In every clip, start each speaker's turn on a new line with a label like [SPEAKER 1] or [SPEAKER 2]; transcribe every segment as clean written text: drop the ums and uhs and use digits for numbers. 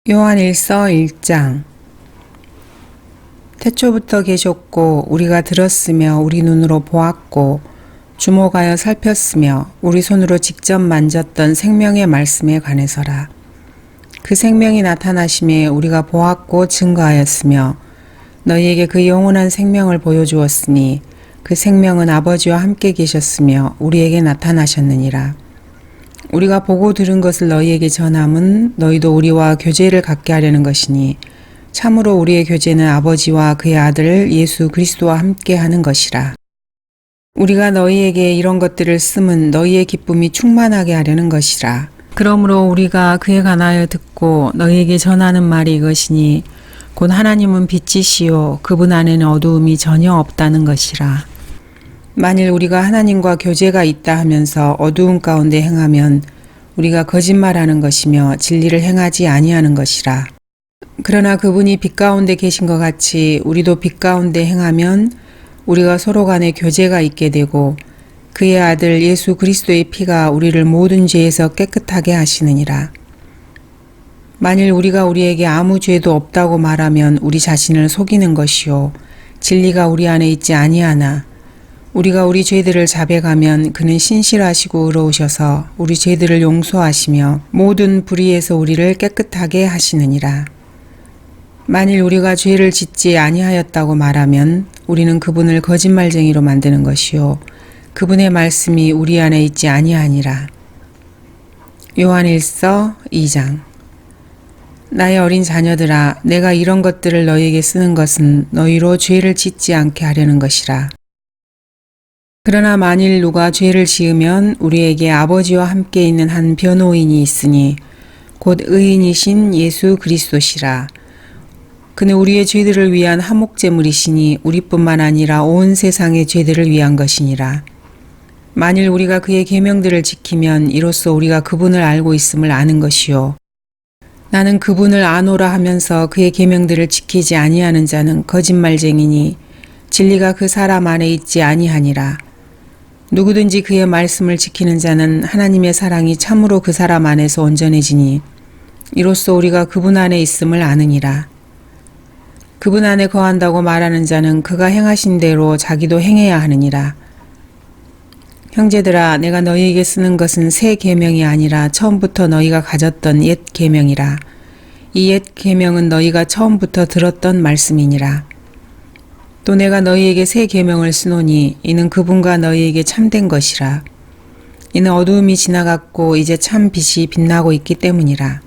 [SPEAKER 1] 요한일서 1장. 태초부터 계셨고 우리가 들었으며 우리 눈으로 보았고 주목하여 살폈으며 우리 손으로 직접 만졌던 생명의 말씀에 관해서라. 그 생명이 나타나심에 우리가 보았고 증거하였으며 너희에게 그 영원한 생명을 보여주었으니 그 생명은 아버지와 함께 계셨으며 우리에게 나타나셨느니라. 우리가 보고 들은 것을 너희에게 전함은 너희도 우리와 교제를 갖게 하려는 것이니 참으로 우리의 교제는 아버지와 그의 아들 예수 그리스도와 함께 하는 것이라. 우리가 너희에게 이런 것들을 쓰면 너희의 기쁨이 충만하게 하려는 것이라. 그러므로 우리가 그에 관하여 듣고 너희에게 전하는 말이 이것이니 곧 하나님은 빛이시요 그분 안에는 어두움이 전혀 없다는 것이라. 만일 우리가 하나님과 교제가 있다 하면서 어두움 가운데 행하면 우리가 거짓말하는 것이며 진리를 행하지 아니하는 것이라. 그러나 그분이 빛 가운데 계신 것 같이 우리도 빛 가운데 행하면 우리가 서로 간에 교제가 있게 되고 그의 아들 예수 그리스도의 피가 우리를 모든 죄에서 깨끗하게 하시느니라. 만일 우리가 우리에게 아무 죄도 없다고 말하면 우리 자신을 속이는 것이요 진리가 우리 안에 있지 아니하나 우리가 우리 죄들을 자백하면 그는 신실하시고 의로우셔서 우리 죄들을 용서하시며 모든 불의에서 우리를 깨끗하게 하시느니라. 만일 우리가 죄를 짓지 아니하였다고 말하면 우리는 그분을 거짓말쟁이로 만드는 것이요 그분의 말씀이 우리 안에 있지 아니하니라. 요한일서 2장. 나의 어린 자녀들아, 내가 이런 것들을 너희에게 쓰는 것은 너희로 죄를 짓지 않게 하려는 것이라. 그러나 만일 누가 죄를 지으면 우리에게 아버지와 함께 있는 한 변호인이 있으니 곧 의인이신 예수 그리스도시라. 그는 우리의 죄들을 위한 화목제물이시니 우리뿐만 아니라 온 세상의 죄들을 위한 것이니라. 만일 우리가 그의 계명들을 지키면 이로써 우리가 그분을 알고 있음을 아는 것이요 나는 그분을 아노라 하면서 그의 계명들을 지키지 아니하는 자는 거짓말쟁이니 진리가 그 사람 안에 있지 아니하니라. 누구든지 그의 말씀을 지키는 자는 하나님의 사랑이 참으로 그 사람 안에서 온전해지니 이로써 우리가 그분 안에 있음을 아느니라. 그분 안에 거한다고 말하는 자는 그가 행하신 대로 자기도 행해야 하느니라. 형제들아, 내가 너희에게 쓰는 것은 새 계명이 아니라 처음부터 너희가 가졌던 옛 계명이라. 이 옛 계명은 너희가 처음부터 들었던 말씀이니라. 또 내가 너희에게 새 계명을 쓰노니 이는 그분과 너희에게 참된 것이라. 이는 어두움이 지나갔고 이제 참 빛이 빛나고 있기 때문이라.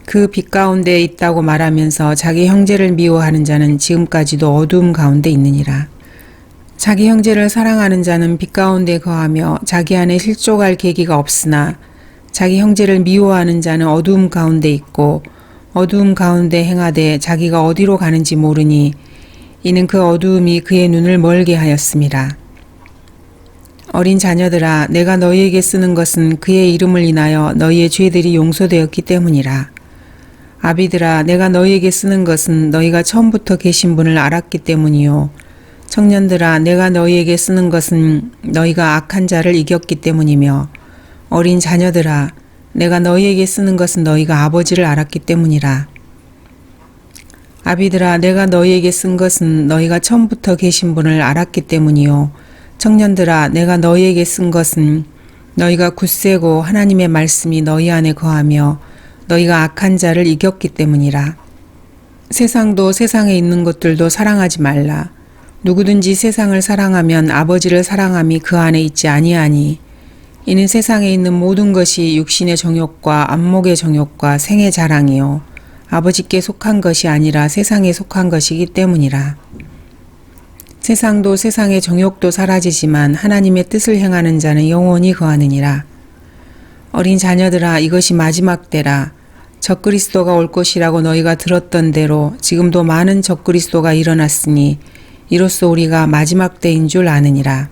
[SPEAKER 1] 그 빛 가운데 있다고 말하면서 자기 형제를 미워하는 자는 지금까지도 어두움 가운데 있느니라. 자기 형제를 사랑하는 자는 빛 가운데 거하며 자기 안에 실족할 계기가 없으나 자기 형제를 미워하는 자는 어두움 가운데 있고 어두움 가운데 행하되 자기가 어디로 가는지 모르니 이는 그 어두움이 그의 눈을 멀게 하였음이라. 어린 자녀들아, 내가 너희에게 쓰는 것은 그의 이름을 인하여 너희의 죄들이 용서되었기 때문이라. 아비들아, 내가 너희에게 쓰는 것은 너희가 처음부터 계신 분을 알았기 때문이요 청년들아, 내가 너희에게 쓰는 것은 너희가 악한 자를 이겼기 때문이며 어린 자녀들아, 내가 너희에게 쓰는 것은 너희가 아버지를 알았기 때문이라. 아비들아, 내가 너희에게 쓴 것은 너희가 처음부터 계신 분을 알았기 때문이요 청년들아, 내가 너희에게 쓴 것은 너희가 굳세고 하나님의 말씀이 너희 안에 거하며 너희가 악한 자를 이겼기 때문이라. 세상도 세상에 있는 것들도 사랑하지 말라. 누구든지 세상을 사랑하면 아버지를 사랑함이 그 안에 있지 아니하니 이는 세상에 있는 모든 것이 육신의 정욕과 안목의 정욕과 생의 자랑이요 아버지께 속한 것이 아니라 세상에 속한 것이기 때문이라. 세상도 세상의 정욕도 사라지지만 하나님의 뜻을 행하는 자는 영원히 거하느니라. 어린 자녀들아, 이것이 마지막 때라. 적그리스도가 올 것이라고 너희가 들었던 대로 지금도 많은 적그리스도가 일어났으니 이로써 우리가 마지막 때인 줄 아느니라.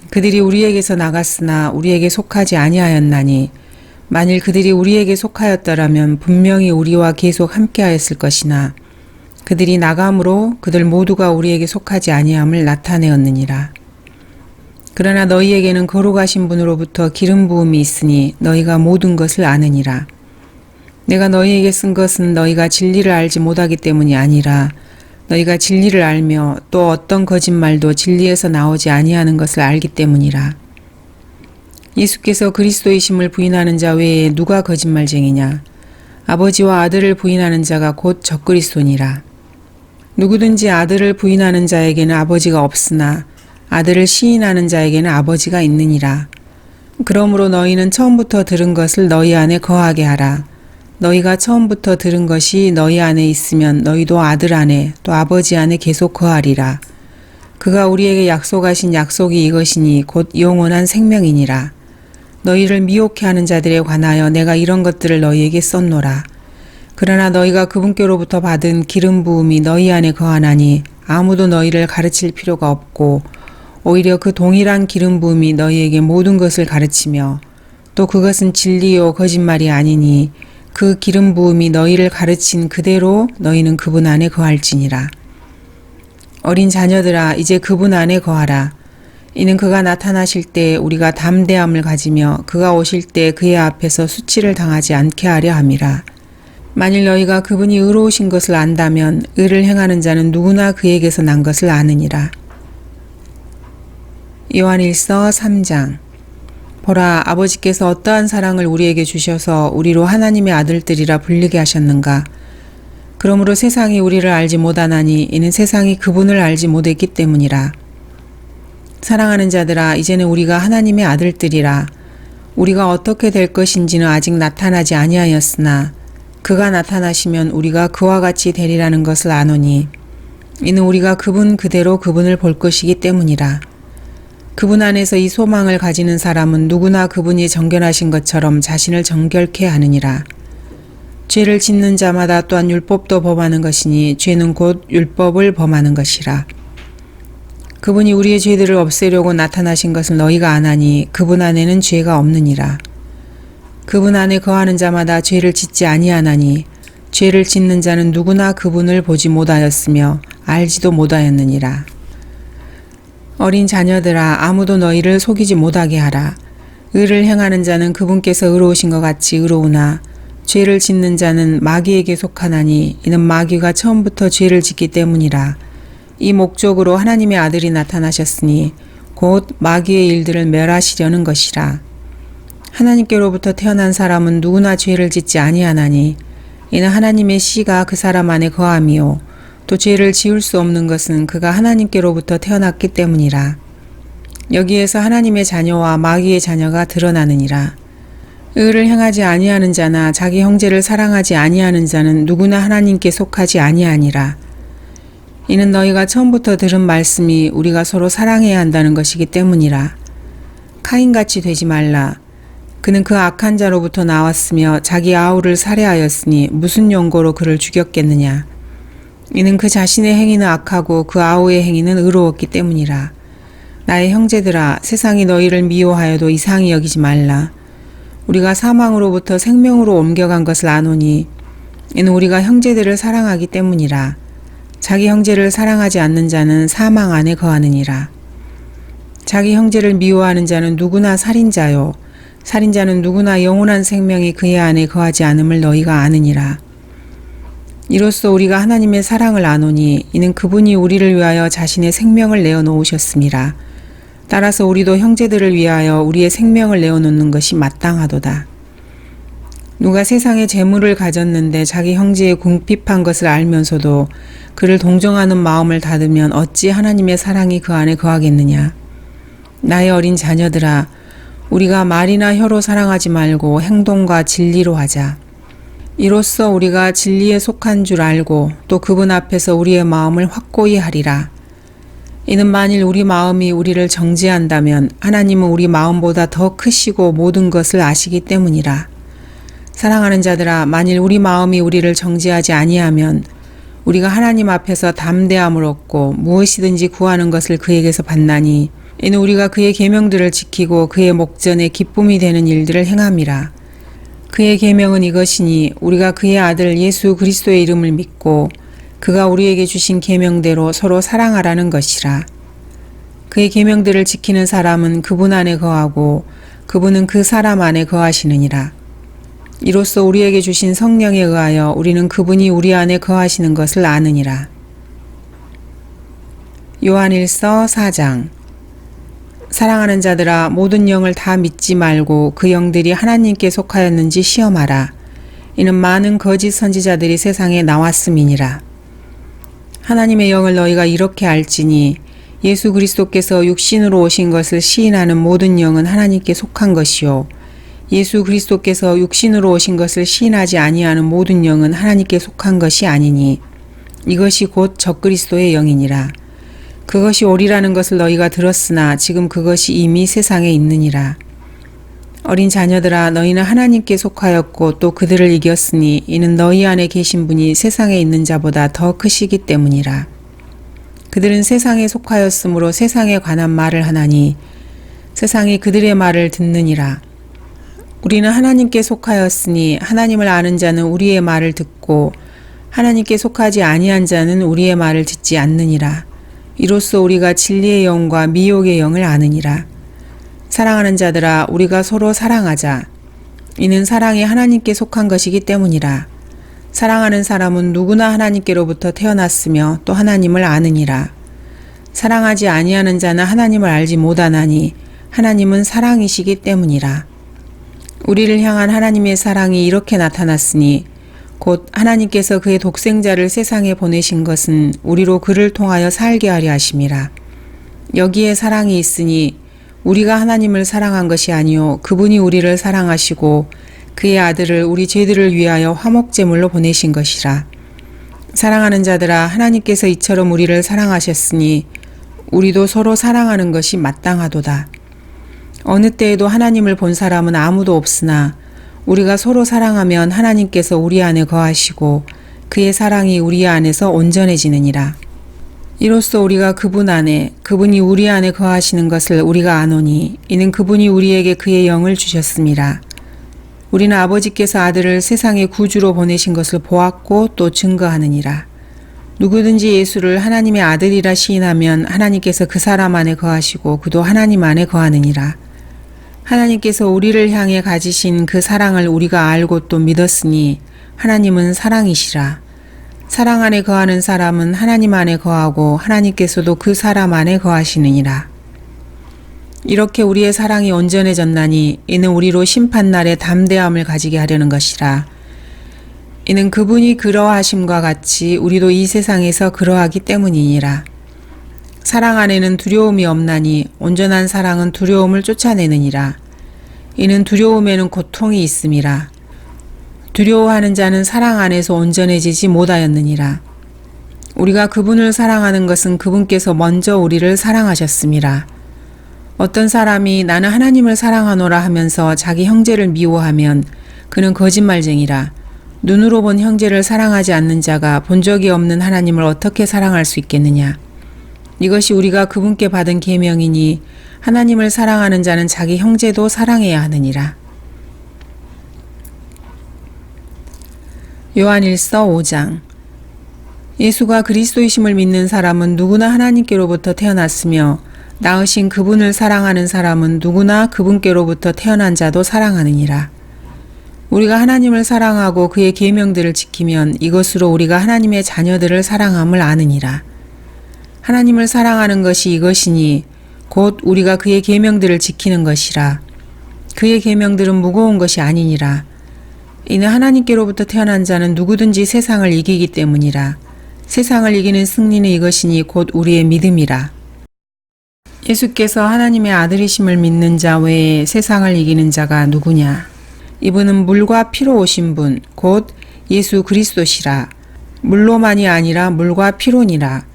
[SPEAKER 1] 그들이 우리에게서 나갔으나 우리에게 속하지 아니하였나니 만일 그들이 우리에게 속하였더라면 분명히 우리와 계속 함께하였을 것이나 그들이 나감으로 그들 모두가 우리에게 속하지 아니함을 나타내었느니라. 그러나 너희에게는 거룩하신 분으로부터 기름 부음이 있으니 너희가 모든 것을 아느니라. 내가 너희에게 쓴 것은 너희가 진리를 알지 못하기 때문이 아니라 너희가 진리를 알며 또 어떤 거짓말도 진리에서 나오지 아니하는 것을 알기 때문이라. 예수께서 그리스도이심을 부인하는 자 외에 누가 거짓말쟁이냐? 아버지와 아들을 부인하는 자가 곧 적그리스도니라. 누구든지 아들을 부인하는 자에게는 아버지가 없으나 아들을 시인하는 자에게는 아버지가 있느니라. 그러므로 너희는 처음부터 들은 것을 너희 안에 거하게 하라. 너희가 처음부터 들은 것이 너희 안에 있으면 너희도 아들 안에 또 아버지 안에 계속 거하리라. 그가 우리에게 약속하신 약속이 이것이니 곧 영원한 생명이니라. 너희를 미혹해 하는 자들에 관하여 내가 이런 것들을 너희에게 썼노라. 그러나 너희가 그분께로부터 받은 기름 부음이 너희 안에 거하나니 아무도 너희를 가르칠 필요가 없고 오히려 그 동일한 기름 부음이 너희에게 모든 것을 가르치며 또 그것은 진리요 거짓말이 아니니 그 기름 부음이 너희를 가르친 그대로 너희는 그분 안에 거할지니라. 어린 자녀들아 이제 그분 안에 거하라. 이는 그가 나타나실 때 우리가 담대함을 가지며 그가 오실 때 그의 앞에서 수치를 당하지 않게 하려 함이라. 만일 너희가 그분이 의로우신 것을 안다면 의를 행하는 자는 누구나 그에게서 난 것을 아느니라. 요한일서 3장. 보라, 아버지께서 어떠한 사랑을 우리에게 주셔서 우리로 하나님의 아들들이라 불리게 하셨는가. 그러므로 세상이 우리를 알지 못하나니 이는 세상이 그분을 알지 못했기 때문이라. 사랑하는 자들아, 이제는 우리가 하나님의 아들들이라. 우리가 어떻게 될 것인지는 아직 나타나지 아니하였으나 그가 나타나시면 우리가 그와 같이 되리라는 것을 아노니 이는 우리가 그분 그대로 그분을 볼 것이기 때문이라. 그분 안에서 이 소망을 가지는 사람은 누구나 그분이 정결하신 것처럼 자신을 정결케 하느니라. 죄를 짓는 자마다 또한 율법도 범하는 것이니 죄는 곧 율법을 범하는 것이라. 그분이 우리의 죄들을 없애려고 나타나신 것을 너희가 아나니 그분 안에는 죄가 없느니라. 그분 안에 거하는 자마다 죄를 짓지 아니하나니 죄를 짓는 자는 누구나 그분을 보지 못하였으며 알지도 못하였느니라. 어린 자녀들아, 아무도 너희를 속이지 못하게 하라. 의를 행하는 자는 그분께서 의로우신 것 같이 의로우나 죄를 짓는 자는 마귀에게 속하나니 이는 마귀가 처음부터 죄를 짓기 때문이라. 이 목적으로 하나님의 아들이 나타나셨으니 곧 마귀의 일들을 멸하시려는 것이라. 하나님께로부터 태어난 사람은 누구나 죄를 짓지 아니하나니 이는 하나님의 씨가 그 사람 안에 거함이요 또 죄를 지을 수 없는 것은 그가 하나님께로부터 태어났기 때문이라. 여기에서 하나님의 자녀와 마귀의 자녀가 드러나느니라. 의를 행하지 아니하는 자나 자기 형제를 사랑하지 아니하는 자는 누구나 하나님께 속하지 아니하니라. 이는 너희가 처음부터 들은 말씀이 우리가 서로 사랑해야 한다는 것이기 때문이라. 카인같이 되지 말라. 그는 그 악한 자로부터 나왔으며 자기 아우를 살해하였으니 무슨 용고로 그를 죽였겠느냐. 이는 그 자신의 행위는 악하고 그 아우의 행위는 의로웠기 때문이라. 나의 형제들아, 세상이 너희를 미워하여도 이상히 여기지 말라. 우리가 사망으로부터 생명으로 옮겨간 것을 아노니 이는 우리가 형제들을 사랑하기 때문이라. 자기 형제를 사랑하지 않는 자는 사망 안에 거하느니라. 자기 형제를 미워하는 자는 누구나 살인자요 살인자는 누구나 영원한 생명이 그의 안에 거하지 않음을 너희가 아느니라. 이로써 우리가 하나님의 사랑을 아노니 이는 그분이 우리를 위하여 자신의 생명을 내어놓으셨음이라. 따라서 우리도 형제들을 위하여 우리의 생명을 내어놓는 것이 마땅하도다. 누가 세상에 재물을 가졌는데 자기 형제의 궁핍한 것을 알면서도 그를 동정하는 마음을 닫으면 어찌 하나님의 사랑이 그 안에 거하겠느냐. 나의 어린 자녀들아, 우리가 말이나 혀로 사랑하지 말고 행동과 진리로 하자. 이로써 우리가 진리에 속한 줄 알고 또 그분 앞에서 우리의 마음을 확고히 하리라. 이는 만일 우리 마음이 우리를 정죄한다면 하나님은 우리 마음보다 더 크시고 모든 것을 아시기 때문이라. 사랑하는 자들아, 만일 우리 마음이 우리를 정죄하지 아니하면 우리가 하나님 앞에서 담대함을 얻고 무엇이든지 구하는 것을 그에게서 받나니 이는 우리가 그의 계명들을 지키고 그의 목전에 기쁨이 되는 일들을 행함이라. 그의 계명은 이것이니 우리가 그의 아들 예수 그리스도의 이름을 믿고 그가 우리에게 주신 계명대로 서로 사랑하라는 것이라. 그의 계명들을 지키는 사람은 그분 안에 거하고 그분은 그 사람 안에 거하시느니라. 이로써 우리에게 주신 성령에 의하여 우리는 그분이 우리 안에 거하시는 것을 아느니라. 요한일서 4장. 사랑하는 자들아, 모든 영을 다 믿지 말고 그 영들이 하나님께 속하였는지 시험하라. 이는 많은 거짓 선지자들이 세상에 나왔음이니라. 하나님의 영을 너희가 이렇게 알지니 예수 그리스도께서 육신으로 오신 것을 시인하는 모든 영은 하나님께 속한 것이요, 예수 그리스도께서 육신으로 오신 것을 시인하지 아니하는 모든 영은 하나님께 속한 것이 아니니 이것이 곧 적그리스도의 영이니라. 그것이 오리라는 것을 너희가 들었으나 지금 그것이 이미 세상에 있느니라. 어린 자녀들아, 너희는 하나님께 속하였고 또 그들을 이겼으니 이는 너희 안에 계신 분이 세상에 있는 자보다 더 크시기 때문이라. 그들은 세상에 속하였으므로 세상에 관한 말을 하나니 세상이 그들의 말을 듣느니라. 우리는 하나님께 속하였으니 하나님을 아는 자는 우리의 말을 듣고 하나님께 속하지 아니한 자는 우리의 말을 듣지 않느니라. 이로써 우리가 진리의 영과 미혹의 영을 아느니라. 사랑하는 자들아, 우리가 서로 사랑하자. 이는 사랑이 하나님께 속한 것이기 때문이라. 사랑하는 사람은 누구나 하나님께로부터 태어났으며 또 하나님을 아느니라. 사랑하지 아니하는 자는 하나님을 알지 못하나니 하나님은 사랑이시기 때문이라. 우리를 향한 하나님의 사랑이 이렇게 나타났으니 곧 하나님께서 그의 독생자를 세상에 보내신 것은 우리로 그를 통하여 살게 하려 하심이라. 여기에 사랑이 있으니 우리가 하나님을 사랑한 것이 아니요 그분이 우리를 사랑하시고 그의 아들을 우리 죄들을 위하여 화목제물로 보내신 것이라. 사랑하는 자들아, 하나님께서 이처럼 우리를 사랑하셨으니 우리도 서로 사랑하는 것이 마땅하도다. 어느 때에도 하나님을 본 사람은 아무도 없으나 우리가 서로 사랑하면 하나님께서 우리 안에 거하시고 그의 사랑이 우리 안에서 온전해지느니라. 이로써 우리가 그분 안에, 그분이 우리 안에 거하시는 것을 우리가 아노니 이는 그분이 우리에게 그의 영을 주셨음이라. 우리는 아버지께서 아들을 세상의 구주로 보내신 것을 보았고 또 증거하느니라. 누구든지 예수를 하나님의 아들이라 시인하면 하나님께서 그 사람 안에 거하시고 그도 하나님 안에 거하느니라. 하나님께서 우리를 향해 가지신 그 사랑을 우리가 알고 또 믿었으니 하나님은 사랑이시라. 사랑 안에 거하는 사람은 하나님 안에 거하고 하나님께서도 그 사람 안에 거하시느니라. 이렇게 우리의 사랑이 온전해졌나니 이는 우리로 심판날에 담대함을 가지게 하려는 것이라. 이는 그분이 그러하심과 같이 우리도 이 세상에서 그러하기 때문이니라. 사랑 안에는 두려움이 없나니 온전한 사랑은 두려움을 쫓아내느니라. 이는 두려움에는 고통이 있음이라. 두려워하는 자는 사랑 안에서 온전해지지 못하였느니라. 우리가 그분을 사랑하는 것은 그분께서 먼저 우리를 사랑하셨음이라. 어떤 사람이 나는 하나님을 사랑하노라 하면서 자기 형제를 미워하면 그는 거짓말쟁이라. 눈으로 본 형제를 사랑하지 않는 자가 본 적이 없는 하나님을 어떻게 사랑할 수 있겠느냐. 이것이 우리가 그분께 받은 계명이니 하나님을 사랑하는 자는 자기 형제도 사랑해야 하느니라. 요한일서 5장. 예수가 그리스도이심을 믿는 사람은 누구나 하나님께로부터 태어났으며 낳으신 그분을 사랑하는 사람은 누구나 그분께로부터 태어난 자도 사랑하느니라. 우리가 하나님을 사랑하고 그의 계명들을 지키면 이것으로 우리가 하나님의 자녀들을 사랑함을 아느니라. 하나님을 사랑하는 것이 이것이니 곧 우리가 그의 계명들을 지키는 것이라. 그의 계명들은 무거운 것이 아니니라. 이는 하나님께로부터 태어난 자는 누구든지 세상을 이기기 때문이라. 세상을 이기는 승리는 이것이니 곧 우리의 믿음이라. 예수께서 하나님의 아들이심을 믿는 자 외에 세상을 이기는 자가 누구냐? 이분은 물과 피로 오신 분, 곧 예수 그리스도시라. 물로만이 아니라 물과 피로니라.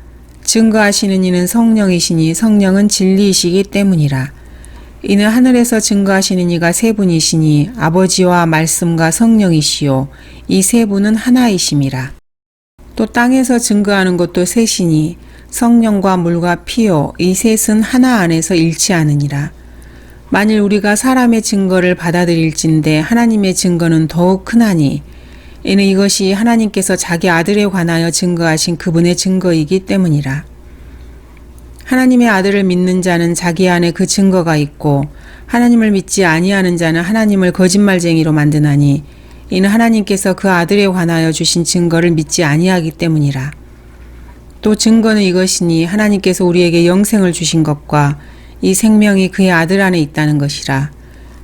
[SPEAKER 1] 증거하시는 이는 성령이시니 성령은 진리이시기 때문이라. 이는 하늘에서 증거하시는 이가 세 분이시니 아버지와 말씀과 성령이시요 이 세 분은 하나이심이라. 또 땅에서 증거하는 것도 셋이니 성령과 물과 피요 이 셋은 하나 안에서 일치하느니라. 만일 우리가 사람의 증거를 받아들일진대 하나님의 증거는 더욱 크나니 이는 이것이 하나님께서 자기 아들에 관하여 증거하신 그분의 증거이기 때문이라. 하나님의 아들을 믿는 자는 자기 안에 그 증거가 있고 하나님을 믿지 아니하는 자는 하나님을 거짓말쟁이로 만드나니 이는 하나님께서 그 아들에 관하여 주신 증거를 믿지 아니하기 때문이라. 또 증거는 이것이니 하나님께서 우리에게 영생을 주신 것과 이 생명이 그의 아들 안에 있다는 것이라.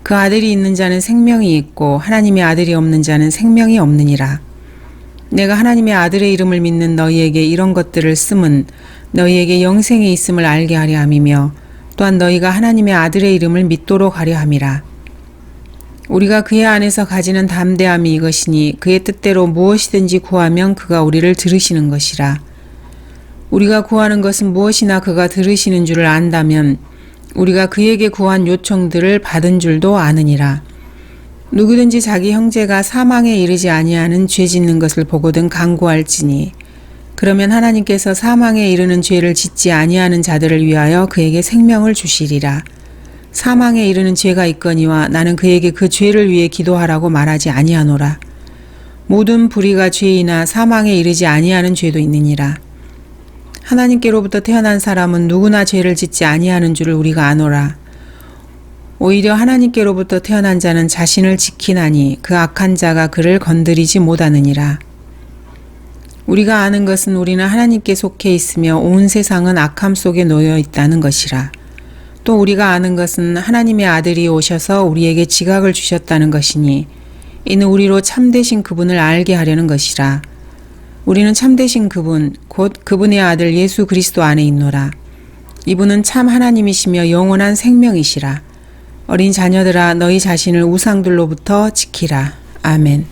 [SPEAKER 1] 그 아들이 있는 자는 생명이 있고 하나님의 아들이 없는 자는 생명이 없느니라. 내가 하나님의 아들의 이름을 믿는 너희에게 이런 것들을 씀은 너희에게 영생이 있음을 알게 하려 함이며 또한 너희가 하나님의 아들의 이름을 믿도록 하려 함이라. 우리가 그의 안에서 가지는 담대함이 이것이니 그의 뜻대로 무엇이든지 구하면 그가 우리를 들으시는 것이라. 우리가 구하는 것은 무엇이나 그가 들으시는 줄을 안다면 우리가 그에게 구한 요청들을 받은 줄도 아느니라. 누구든지 자기 형제가 사망에 이르지 아니하는 죄 짓는 것을 보거든 간구할지니 그러면 하나님께서 사망에 이르는 죄를 짓지 아니하는 자들을 위하여 그에게 생명을 주시리라. 사망에 이르는 죄가 있거니와 나는 그에게 그 죄를 위해 기도하라고 말하지 아니하노라. 모든 불의가 죄이나 사망에 이르지 아니하는 죄도 있느니라. 하나님께로부터 태어난 사람은 누구나 죄를 짓지 아니하는 줄을 우리가 아노라. 오히려 하나님께로부터 태어난 자는 자신을 지키나니 그 악한 자가 그를 건드리지 못하느니라. 우리가 아는 것은 우리는 하나님께 속해 있으며 온 세상은 악함 속에 놓여 있다는 것이라. 또 우리가 아는 것은 하나님의 아들이 오셔서 우리에게 지각을 주셨다는 것이니 이는 우리로 참되신 그분을 알게 하려는 것이라. 우리는 참되신 그분 곧 그분의 아들 예수 그리스도 안에 있노라. 이분은 참 하나님이시며 영원한 생명이시라. 어린 자녀들아 너희 자신을 우상들로부터 지키라. 아멘.